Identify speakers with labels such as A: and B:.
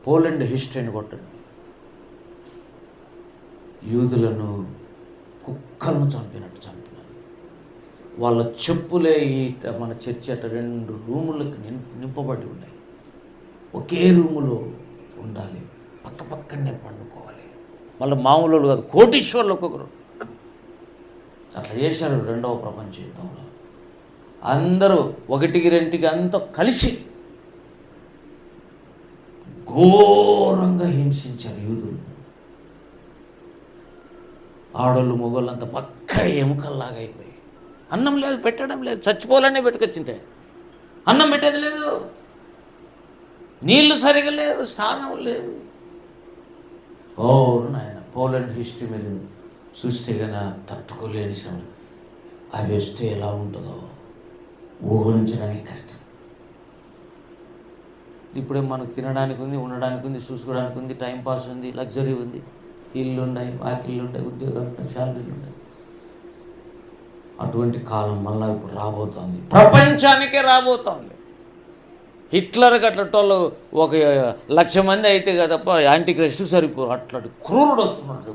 A: Poland హిస్టరీని కొట్టండి. యూదులను కుక్కలను చంపినట్టు చంపినారు. వాళ్ళ చెప్పులే ఈ మన చర్చి అట 2 రూములకు నింపబడి ఉన్నాయి. ఒకే రూములో ఉండాలి, పక్క పక్కనే పండుకోవాలి. మళ్ళీ మామూలు కాదు, కోటీశ్వర్లు ఒక్కొక్కరు. అట్లా చేశారు 2వ ప్రపంచ యుద్ధంలో. అందరూ 1కి 2కి అంతా కలిసి ఘోరంగా హింసించారు యూదులు. ఆడోళ్ళు మొగోళ్ళు అంతా పక్క ఎముకల్లాగా అయిపోయి, అన్నం లేదు, పెట్టడం లేదు, చచ్చిపోవాలనే పెట్టుకొచ్చింటే అన్నం పెట్టేది లేదు, నీళ్లు సరిగా లేదు, స్నానం లేదు. నాయన పోలాండ్ హిస్టరీ మీద చూస్తే కన్నా తట్టుకోలేని సమయం. అవి వస్తే ఎలా ఉంటుందో ఊహించడానికి కష్టం. ఇప్పుడే మనకు తినడానికి ఉంది, ఉండడానికి ఉంది, చూసుకోవడానికి ఉంది, టైంపాస్ ఉంది, లగ్జరీ ఉంది, ఇల్లు ఉన్నాయి, వాకిళ్ళు ఉంటాయి, ఉద్యోగాలు ఉంటాయి, శాలరీలు ఉంటాయి. అటువంటి కాలం మళ్ళీ ఇప్పుడు రాబోతోంది, ప్రపంచానికే రాబోతోంది. హిట్లర్కి అట్లటోళ్ళు 1,00,000 మంది అయితే కదప్ప యాంటీ క్రైస్ట్ సరిపోరు. అట్లాంటి క్రూరుడు వస్తున్నాడు.